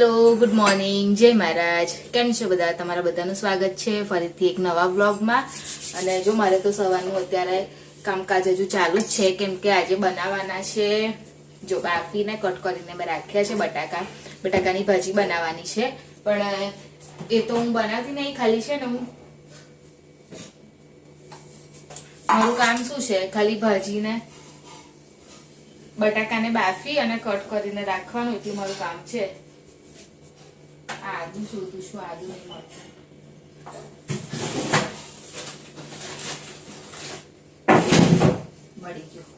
Hello good morning જય મહારાજ કેમ છો બધા તમારા બધાનું સ્વાગત છે ફરીથી એક નવા વ્લોગમાં અને જો મારે તો સવારનું અત્યારે કામકાજ હજુ ચાલુ જ છે કેમ કે આજે બનાવવાના છે જો બાફીને કટ કરીને મેં રાખ્યા છે બટાકાની ભાજી બનાવવાની છે પણ એ તો હું બનાવતી નહીં ખાલી છે ને હું મારું કામ શું છે ખાલી ભાજીને બટાકાને બાફી અને કટ કરીને રાખવાનું એટલું મારું કામ છે આદુ શોધું છું આદુ નહીં મળતું મળી ગયું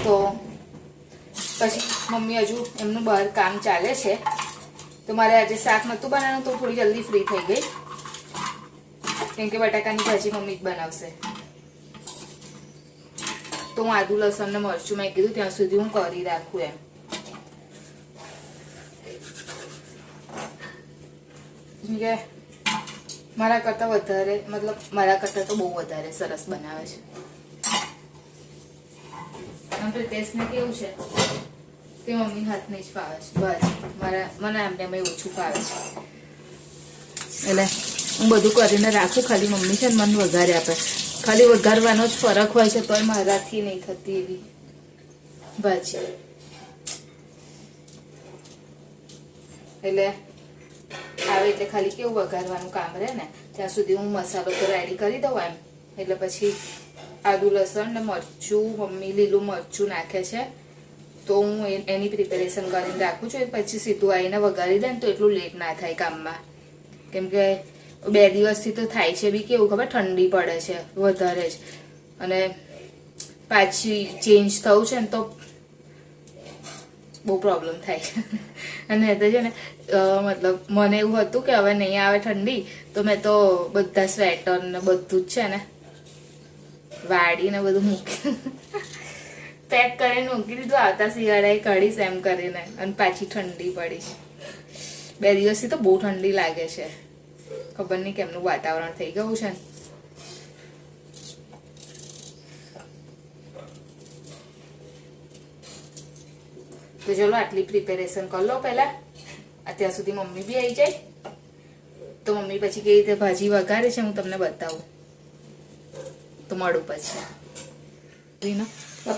તો પછી મમ્મી હજુ એમનું બહાર કામ ચાલે છે તો મારે આજે શાક નહોતું બનાવવાનું તો થોડી જલ્દી ફ્રી થઈ ગઈ કેમ કે બટાકાની ભાજી મમ્મી જ બનાવશે તો હું આદુ લસણ ને મરચું મેં કીધું ત્યાં સુધી હું કરી રાખું એમ કે મારા કરતા વધારે મતલબ મારા કરતા તો બહુ વધારે સરસ બનાવે છે પ્રિતેશને કેવું છે કે મમ્મી હાથની જ ફાવે છે બસ મને એમને ઓછું ફાવે છે એટલે હું બધું કરીને રાખું ખાલી મમ્મી છે ને મને વઘારે આપે ખાલી વઘારવાનો જ ફરક હોય છે પણ મારાથી નહીં થતી એવી ભાજી એટલે આવે એટલે ખાલી કેવું વઘારવાનું કામ રહે ને ત્યાં સુધી હું મસાલો તો રેડી કરી દઉં એમ એટલે પછી આદુ લસણ ને મરચું મમ્મી લીલું મરચું નાખે છે તો હું એની પ્રિપેરેશન કરીને રાખું છું પછી સીધું આવીને વઘારી દે ને તો એટલું લેટ ના થાય કામમાં કેમ કે 2 દિવસથી તો થાય છે બી કેવું ખબર ઠંડી પડે છે વધારે જ અને પાછી ચેન્જ થવું છે ને તો બહુ પ્રોબ્લેમ થાય છે અને તો છે ને મતલબ મને એવું હતું કે હવે નહીં આવે ઠંડી તો મેં તો બધા સ્વેટર ને બધું જ છે ને વાડીને બધું મૂકી પેક કરીને મૂકી દીધું આવતા શિયાળાએ કાઢીશ એમ કરીને અને પાછી ઠંડી પડી 2 દિવસથી તો બહુ ઠંડી લાગે છે ખબર નહીં કેમનું વાતાવરણ થઈ ગયું છે તો ચલો આટલી પ્રિપેરેશન કરી લો પહેલા અત્યાર સુધી મમ્મી બી આવી જાય તો મમ્મી પછી કેવી રીતે ભાજી વઘારે છે હું તમને બતાવું તો મળું પછી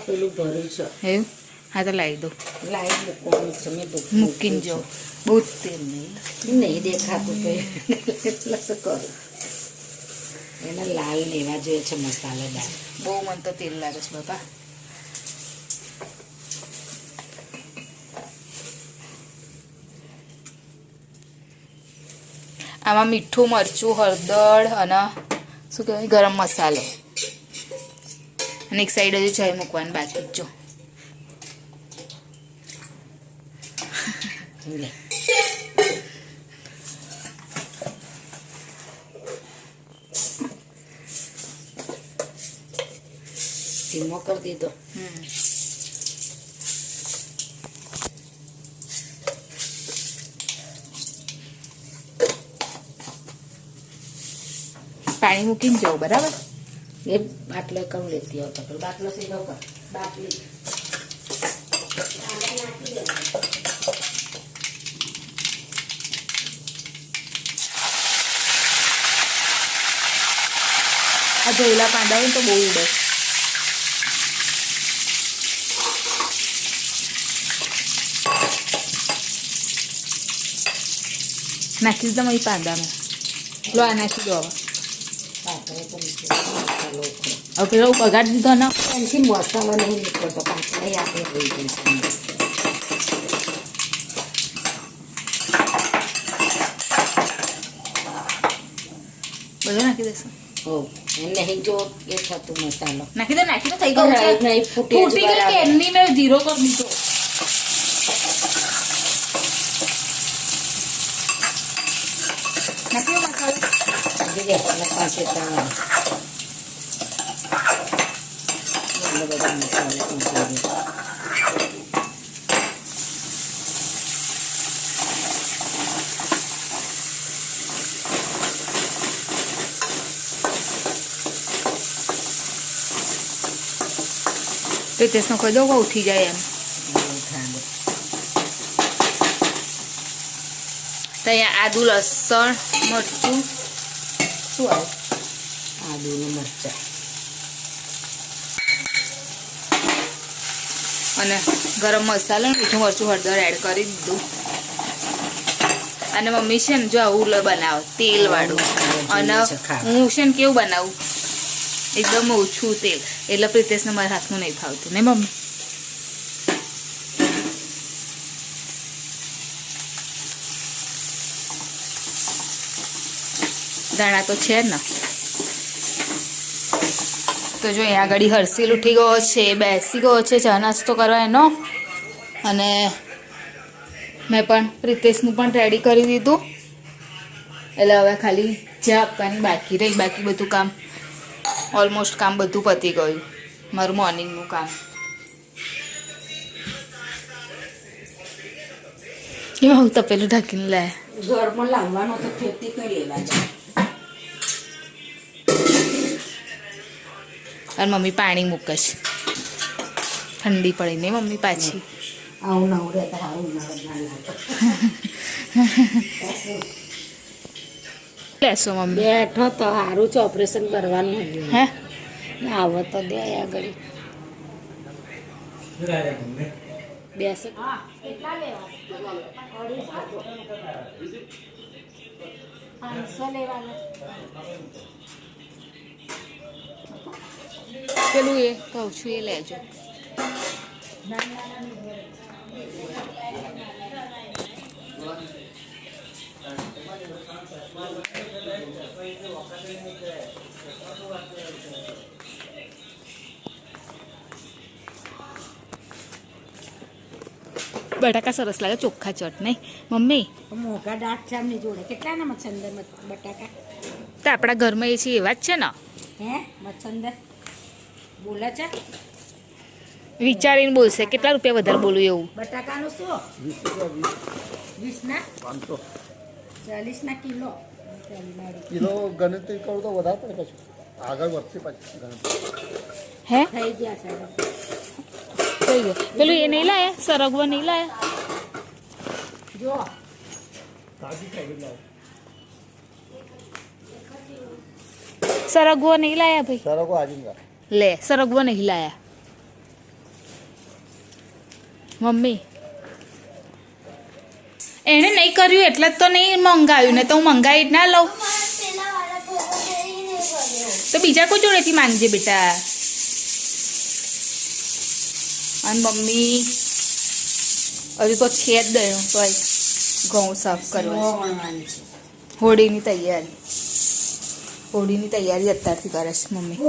પેલું ભર્યું છે એવું હા તો લાવી દો લાઈટ મૂકવાનું છે મેં મૂકીને જો બહુ તેલ નહીં દેખાતું તો એટલે શું કરું એને લાલ લેવા જોઈએ છે મસાલેદાર બહુ મને તો તેલ લાગે છે બાપા આમાં મીઠું મરચું હળદર અને શું કહેવાય ગરમ મસાલો અને એક સાઈડ હજુ ચાય મૂકવાની બાકી જો ધીમો કરી દીધો પાણી મૂકીને જાઓ બરાબર એ બાટલો કરું લેતી આવતા બાટલો સીધો કર બાટલી આ ધોયેલા પાંદા હોય તો બહુ ઉડે નાખી દીધા મારી પાંદામાં લો આ નાખી દો હવે પેલો પગાડી દીધો ને એનાથી મસાલો નહીં નીકળતો પાછળ આપણે હોઈ જઈશું બધું નાખી દેશો હો નહીં જો એ થતું મસાલો નાખી દો થઈ ગયું છે નહીં ફૂટી ગઈ કે એમની મેં ધીરો કરી દીધો નાખી દો મસાલો પાસે બધા મસાલા Princess no કહી દો ઉઠી જાય એમ તો અહીંયા આદુ લસણ મરચું શું આવે આદુને મરચાં અને ગરમ મસાલો મીઠું મરચું હળદર એડ કરી દીધું. અને મમ્મી છે ને જો આવું બનાવો તેલ વાળું. અને હું છે ને કેવું બનાવું એકદમ ઓછું તેલ, એટલે પ્રિતેશને મારા હાથનું નહીં ફાવતું ને મમ્મી. દાણા તો છે ને. તો જો અહીંયા આગળ હર્ષિલ ઉઠી ગયો છે, બેસી ગયો છે ચા નાસ્તો કરવા એનો. અને મેં પણ પ્રિતેશનું પણ રેડી કરી દીધું. એટલે હવે ખાલી ચા આપવાની બાકી રહી, બાકી બધું કામ ઓલમોસ્ટ કામ બધું પતી ગયું મારું મોર્નિંગનું કામ. કેમ હું તપેલું ઢાંકીને લાયા ઘરમાં લાવવાનો તો ખેતી કરી લેવા છે. અને મમ્મી પાણી મૂકે છે, ઠંડી પડી ને મમ્મી પાછી. આવું નવું રહેતા સારું લેશો મમ્મી? બેઠો તો સારું છે, ઓપરેશન કરવાનું હતું. હે આવો તો દે આગળ બેસે. પેલું એ કહું છું એ લેજો. બટાકા સરસ લાગે, ચોખ્ખા ચટ નહીં મમ્મી? મોટા દાંત છે એમની જોડે. કેટલાના મચ્છંદર બટાકા? તો આપણા ઘરમાં એ છે એવા જ છે ને. હે મચ્છંદર બોલે છે? વિચારીને બોલશે. કેટલા રૂપિયા વધારે બોલું એવું? બટાકાનું શું? 20 ના 500 40 ના કિલો. કિલો ગણતરી કરું તો વધારે પડે કશું આગળ વધશે પછી ગણતરી. હે થઈ ગયા છે. થઈ ગયું. પેલું એ નહીં લાયા, સરગવા નહીં લાયા? જો તાજી ખાઈ લાવ સરગવો નહીં લાયા ભાઈ? સરકો આજિંગા લે સરગવો નહીં લાયા મમ્મી. એણે નહીં કર્યું એટલે જ તો નહીં મંગાવ્યું, ને તો હું મંગાવી જ ના લઉં. તો બીજા કોઈ જોડેથી માંગજે બેટા. અને મમ્મી હજુ તો છે જ દયું તો ઘઉં સાફ કરવા. વણવાની છે. હોળીની તૈયારી, હોળીની તૈયારી અત્યારથી કરે છે મમ્મી.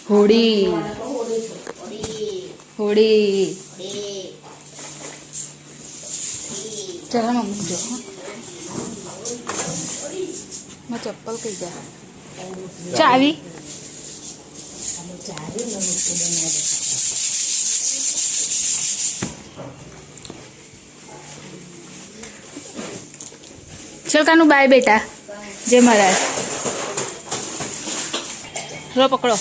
હોળી હોળી ચાલો મમ્મી જો મેં ચપ્પલ કઈ ગયા ચાવી. ચલ કાનું બાય બેટા, જય મહારાજ. રો પકડો.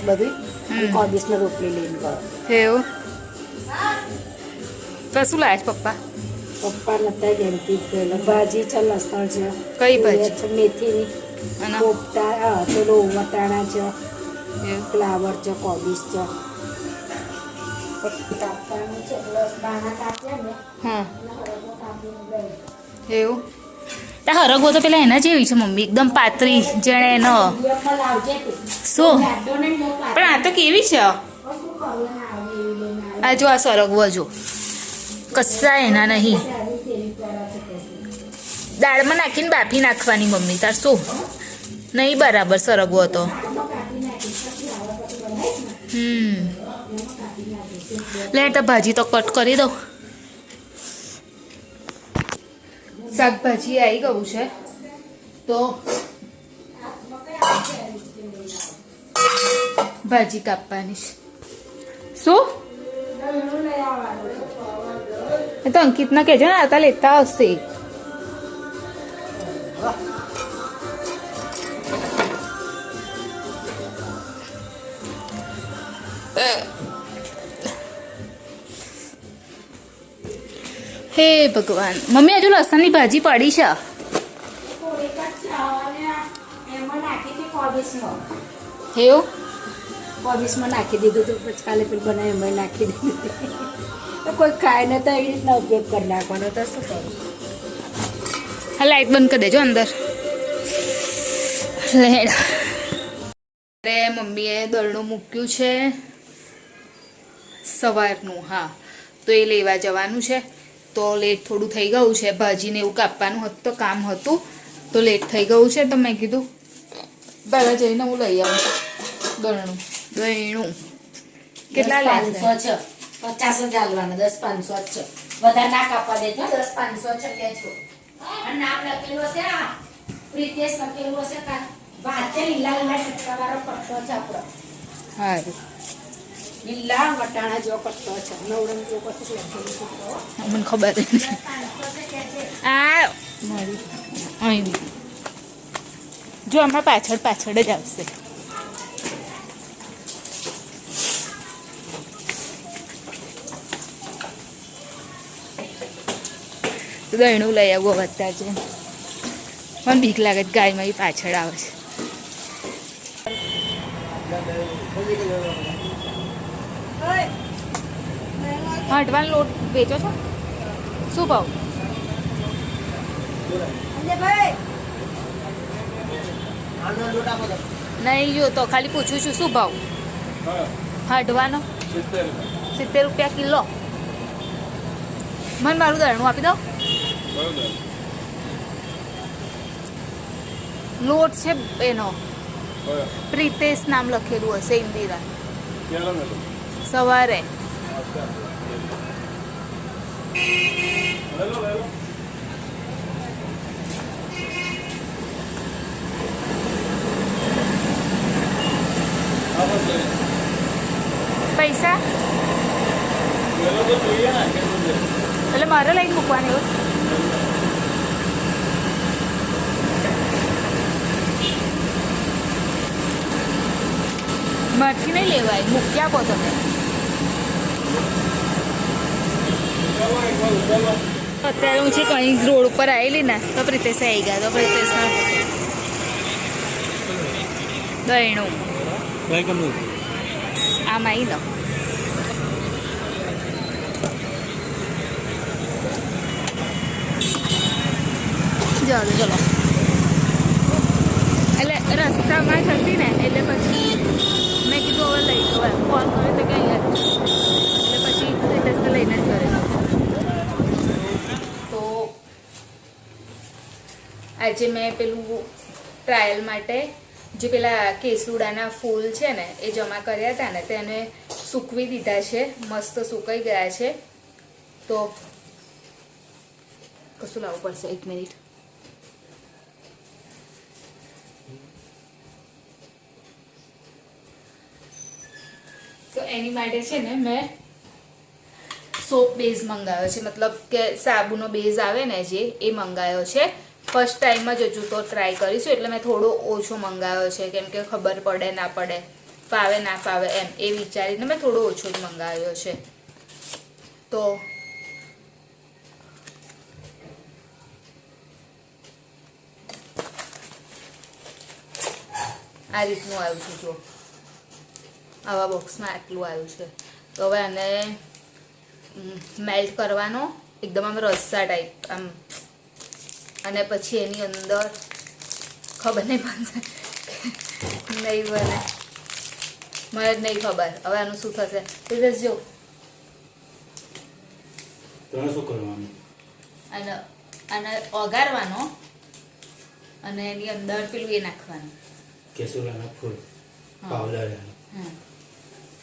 બધું કોબીસને રોટલી લઈને ગયો. એવું તો શું લાયા છે પપ્પા? પપ્પા નતા ગમતી પેલા ભાજી છે, લસણ છે, કઈ ભાજી? છે મેથીની, અને કોફતા પેલો વટાણા છે, એવું ફ્લાવર છે, કોબીસ છે. કાપવાનું છે, દાણા કાપ્યા ને હા કાપીને ગઈ. એવું. તા હરગવો તો પેલા એના જેવી છે મમ્મી, એકદમ પાતળી જેણે એનો. વિડીયોમાં લાવજે તું. શું જાડો નહીં, બહુ પાતળો. પણ આ તો કેવી છે? શું કરવું ના આવે એવી લઈને આવે. આ જો આ સરગવો જો કશા એના નહીં. સારી તેરી કરા છે કશું. દાળમાં નાખીને બાફી નાખવાની મમ્મી. તાર શું નહીં બરાબર સરગવો તો. લે તો ભાજી તો કટ કરી દઉં. શાકભાજી આવી ગયું છે તો ભાજી કાપવાની છે. શું એ તો અંકિતના કહેજો ને, આતા લેતા આવશે. હે ભગવાન મમ્મી હજુ લસણની ભાજી પડી છે એમાં નાખી હતી કોબીસમાં એવું કોબીસમાં નાખી દીધું હતું પછી કાલે પેલું બનાવી એમાં નાખી દીધું તો કોઈ ખાય ને તો એવી રીતના ઉપયોગ કરી નાખવાનો તો શું કરું હા લાઈટ બંધ કરી દેજો અંદર લેડ અરે મમ્મીએ દળનું મૂક્યું છે સવારનું હા તો એ લેવા જવાનું છે તો લેટ થોડું થઈ ગયું છે ભાજીને એવું કાપવાનું હતું તો કામ હતું તો લેટ થઈ ગયું છે તો મેં કીધું પહેલાં જઈને હું લઈ આવું દળનું કેટલા લેશે 500 છે 50 જ હાલવાના 10 500 જ છે વધારે ના કાપવા દેજો 10 500 છે કહેજો અને નામ લખેલું હશે આ પ્રીતેશ લખેલું હશે કા વાંચે લીલા લીલા ટટકા વાળો પટ્ટો છે આપણો સારું લીલા વટાણા જેવો પટ્ટો છે નવરંગ જેવો કશું લખેલું છે મને ખબર નથી 500 છે કહેજે આ મારી અહીં જો આમાં પાછળ પાછળ જ આવશે દહીણું લઈ આવું વધતા છે મને બીક લાગે છે ગાયમાં એ પાછળ આવે છે હટવાનો લોટ વેચો છો શું ભાવ નહીં જો તો ખાલી પૂછું છું શું ભાવ હટવાનો 70 રૂપિયા કિલો મને મારું દળનું આપી દો લોટ છે એનો પ્રીતેશ નામ લખેલું હશે ઇન્દિરા સવારે પૈસા એટલે મારે લઈને મૂકવાની એવું મારથી નહીં લેવાય મૂકી આપો તમે અત્યારે હું છે કંઈ રોડ ઉપર આવેલી ને તો પ્રિતેશ આવી ગયા તો પ્રિતેશના દહીણું આમ આવી લો ચાલો ચલો એટલે રસ્તામાં જ હતી ને એટલે પછી મેં કીધું હવે લઈ જવાય ફોન કર્યો તો કંઈ એટલે પછી પ્રિતેશને લઈને જ કરે તો આજે મેં પેલું ટ્રાયલ માટે જે પેલા કેસુડાના ફૂલ છે ને એ જમા કર્યા હતા ને તેને સૂકવી દીધા છે મસ્ત સુકાઈ ગયા છે તો કશું લાવવું પડશે 1 મિનિટ તો એની માટે છે ને મેં સોપ બેઝ મંગાવ્યો છે મતલબ કે સાબુનો બેઝ આવે ને જે એ મંગાવ્યો છે ફર્સ્ટ ટાઈમ જ હજુ તો ટ્રાય કરીશું એટલે મેં થોડો ઓછો મંગાવ્યો છે કેમ કે ખબર પડે ના પડે ફાવે ના ફાવે એમ એ વિચારીને મેં થોડો ઓછો જ મંગાવ્યો છે તો આ રીતનું આવ્યું છે જો આવા બોક્સમાં આટલું આવ્યું છે તો હવે આને મેલ્ટ કરવાનો એકદમ આમ રસ્સા ટાઈપ આમ અને પછી એની અંદર ખબર નહીં બનશે નહીં બને મને જ નહીં ખબર હવે આનું શું થશે તે જો શું કરવાનું અને આને ઓગાળવાનો અને એની અંદર પેલું એ નાખવાનું કેસુડાના ફૂલ પાવડર હા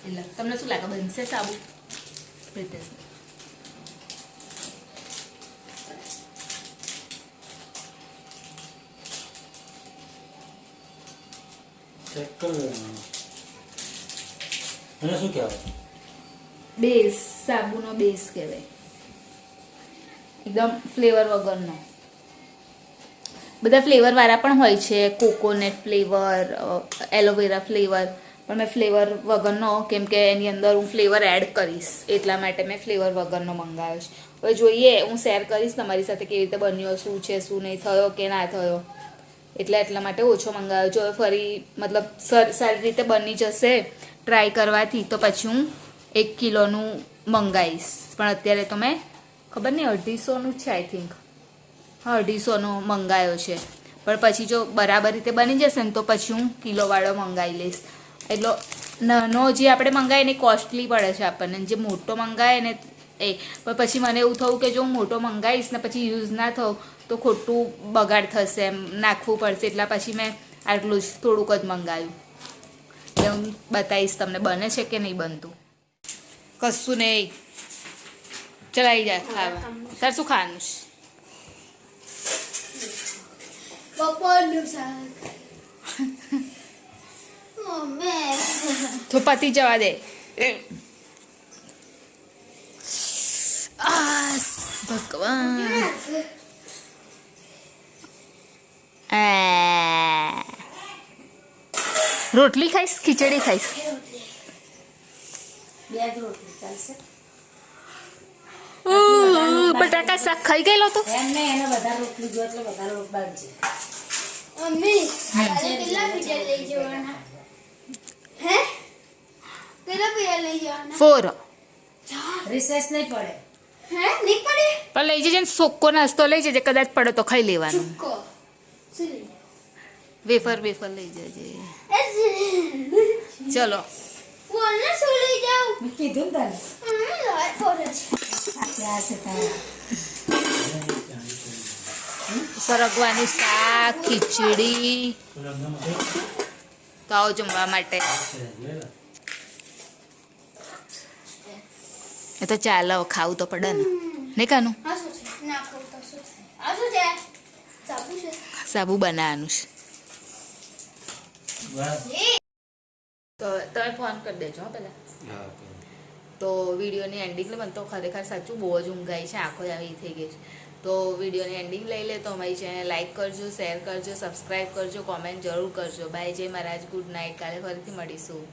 એટલે તમને શું લાગે બનશે સાબુ પ્રિતેશ ચેક કરી લેવાનું અને શું કહેવાય બેઝ સાબુનો બેઝ કહેવાય એકદમ ફ્લેવર વગરનો બધા ફ્લેવર વાળા પણ હોય છે કોકોનટ ફ્લેવર એલોવેરા ફ્લેવર પણ મેં ફ્લેવર વગરનો, કેમ કે એની અંદર હું ફ્લેવર એડ કરીશ એટલા માટે મેં ફ્લેવર વગરનો મંગાવ્યો છે. હવે જોઈએ, હું શેર કરીશ તમારી સાથે કેવી રીતે બન્યો, શું છે શું નહીં, થયો કે ના થયો. એટલે એટલા માટે ઓછો મંગાવ્યો. જો ફરી મતલબ સારી રીતે બની જશે ટ્રાય કરવાથી તો પછી હું 1 કિલોનું મંગાવીશ. પણ અત્યારે તો મેં ખબર નહીં 250નું છે આઈ થિંક. હા 250નો મંગાવ્યો છે. પણ પછી જો બરાબર રીતે બની જશે ને તો પછી હું કિલોવાળો મંગાવી લઈશ. એટલો નાનો જે આપણે મંગાવીએ ને કોસ્ટલી પડે છે આપણને, જે મોટો મંગાવીએ ને એ. પણ પછી મને એવું થયું કે જો હું મોટો મંગાવીશ ને પછી યુઝ ના થયું તો ખોટું બગાડ થશે, એમ નાખવું પડશે. એટલા પછી મેં આટલું જ થોડુંક જ મંગાવ્યું. એટલે હું બતાવીશ તમને બને છે કે નહીં બનતું. કશું નહીં, ચલાવી જાય ખાવા. તાર શું ખાવાનું છે? બપોરનું શાક. મમ્મી. તો પતી જવા દે. આ ભગવાન. રોટલી ખાઈશ, ખીચડી ખાઈશ? બે જ રોટલી ચાલશે. બટાકા શાક ખાઈ ગયેલો તો એમ ને એને બધા રોટલી જો એટલે બધા રોટ બાંધજે. મમ્મી આજે કેટલા પીઝા લઈ જવાના? હે? કેટલા પીઝા લઈ જવાના? 4. રિસેસ નહીં પડે. હે? નહીં પડે? પણ લઈ જજે ને, સોક્કો નાસ્તો લઈ જજે, કદાચ પડે તો ખાઈ લેવાનું. કો. શું લઈ વેફર લઈ જજે. ચલો કોને શું લઈ જાઉં? મેં કીધું ને તને. મમ્મી લાય પડે છે. ત્યાં છે તારા. સરગવાનું શાક, ખીચડી. તો આવો જમવા માટે. એ તો ચાલો, ખાવું તો પડે ને, નહીં કાનું? આ શું છે? ના ખાઉં તો શું થાય? આ શું છે? સાબુ છે. સાબુ બનાવવાનું છે. તો તમે ફોન કરી દેજો પેલા. હા, okay. તો વિડીયોની એન્ડિંગ મને તો ખરેખર સાચું બહુ જ ઊંઘ આવી છે, આંખો આવી થઈ ગઈ છે. તો વિડીયોની એન્ડિંગ લઈ લે. તો અમારી ચેનલ લાઈક કરજો, શેર કરજો, સબસ્ક્રાઈબ કરજો, કોમેન્ટ જરૂર કરજો. બાય, જય મહારાજ, ગુડ નાઇટ. કાલે ફરીથી મળીશું.